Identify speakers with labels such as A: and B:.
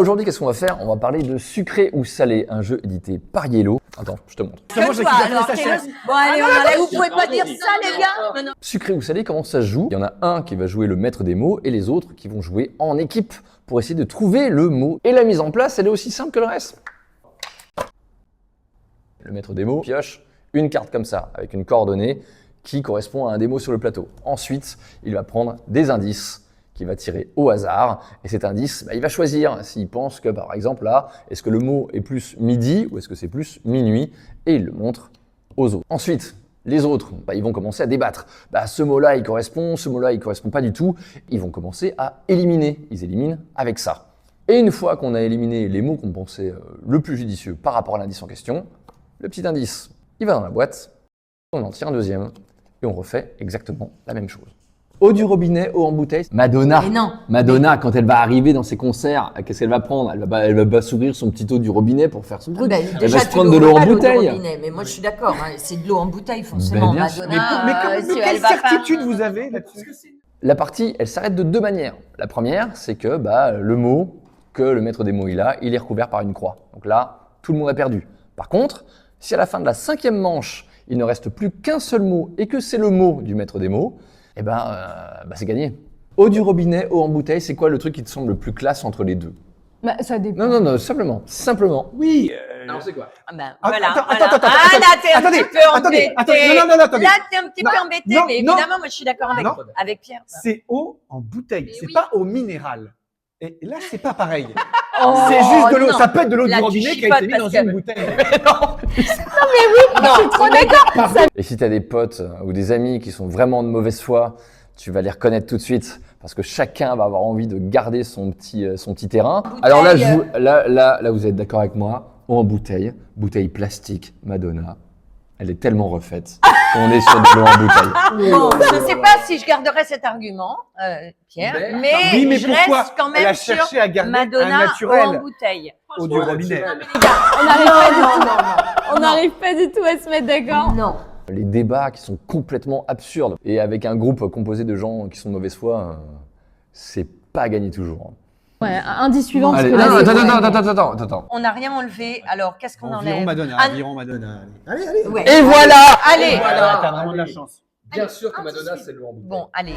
A: Aujourd'hui, qu'est-ce qu'on va faire? On va parler de Sucré ou Salé, un jeu édité par Yellow. Attends, je te montre.
B: Bon, allez, vous pouvez pas dire ça, les gars. Non.
A: Sucré ou Salé, comment ça se joue? Il y en a un qui va jouer le maître des mots et les autres qui vont jouer en équipe pour essayer de trouver le mot. Et la mise en place, elle est aussi simple que le reste. Le maître des mots pioche une carte comme ça, avec une coordonnée qui correspond à un des mots sur le plateau. Ensuite, il va prendre des indices qu'il va tirer au hasard. Et cet indice, il va choisir s'il pense que, par exemple, là, est-ce que le mot est plus midi ou est-ce que c'est plus minuit? Et il le montre aux autres. Ensuite, les autres, ils vont commencer à débattre. Ce mot-là, il correspond, ce mot-là, il correspond pas du tout. Ils vont commencer à éliminer. Ils éliminent avec ça. Et une fois qu'on a éliminé les mots qu'on pensait le plus judicieux par rapport à l'indice en question, le petit indice, il va dans la boîte, on en tire un deuxième et on refait exactement la même chose. Eau du robinet, eau en bouteille. Madonna, quand elle va arriver dans ses concerts, qu'est-ce qu'elle va prendre? Elle va s'ouvrir son petit eau du robinet pour faire son truc. Elle va se prendre de l'eau en bouteille.
B: Mais moi, je suis d'accord, c'est de l'eau en bouteille, forcément.
A: Bien sûr.
C: Mais quelle certitude vous avez là-dessus?
A: La partie, elle s'arrête de deux manières. La première, c'est que le mot que le maître des mots il est recouvert par une croix. Donc là, tout le monde a perdu. Par contre, si à la fin de la 5e manche, il ne reste plus qu'un seul mot et que c'est le mot du maître des mots, c'est gagné. Eau du robinet, eau en bouteille, c'est quoi le truc qui te semble le plus classe entre les deux?
D: Ça dépend.
A: Non, simplement.
C: Oui.
A: Alors c'est quoi?
B: Voilà.
C: Attends.
B: Là, t'es un petit peu embêté.
C: Attendez.
B: Là, t'es un petit peu embêté,
C: non,
B: mais
C: non.
B: évidemment, moi, je suis d'accord avec Pierre.
C: C'est eau en bouteille,
B: Mais
C: c'est
B: oui.
C: pas eau minérale. Et là, c'est pas pareil.
B: Oh,
C: C'est juste de l'eau.
B: non.
C: Ça peut être de l'eau
B: Là,
C: du
B: tu
C: robinet qui a
B: chipotes
C: été mise dans
B: parce que-
C: une bouteille.
D: Je suis trop d'accord.
A: Et si tu as des potes ou des amis qui sont vraiment de mauvaise foi, tu vas les reconnaître tout de suite parce que chacun va avoir envie de garder son petit terrain.
B: Bouteille.
A: Alors là, vous êtes d'accord avec moi? Eau en bouteille, bouteille plastique, Madonna. Elle est tellement refaite qu'on est sur de l'eau en bouteille.
B: Bon, je ne sais pas si je garderai cet argument, Pierre, mais,
C: Oui, mais
B: je
C: pourquoi
B: reste quand
C: elle a
B: même sur
C: cherché à garder
B: Madonna
C: un naturel
B: en bouteille.
C: eau du robinet?
D: On n'arrive pas du tout à se mettre d'accord.
B: Non.
A: Les débats qui sont complètement absurdes. Et avec un groupe composé de gens qui sont de mauvaise foi, c'est pas gagné toujours.
D: Ouais, indice suivant. Parce
A: Allez,
D: que là,
A: attends.
B: On n'a rien enlevé, alors qu'est-ce qu'on enlève?
C: Environ Madonna.
B: Ah,
C: Environ Madonna. Allez.
B: ouais.
A: Et voilà!
B: Allez.
C: Voilà, t'as vraiment de la chance.
A: Bien sûr que Madonna, c'est de l'eau en bouteille.
B: Bon, allez.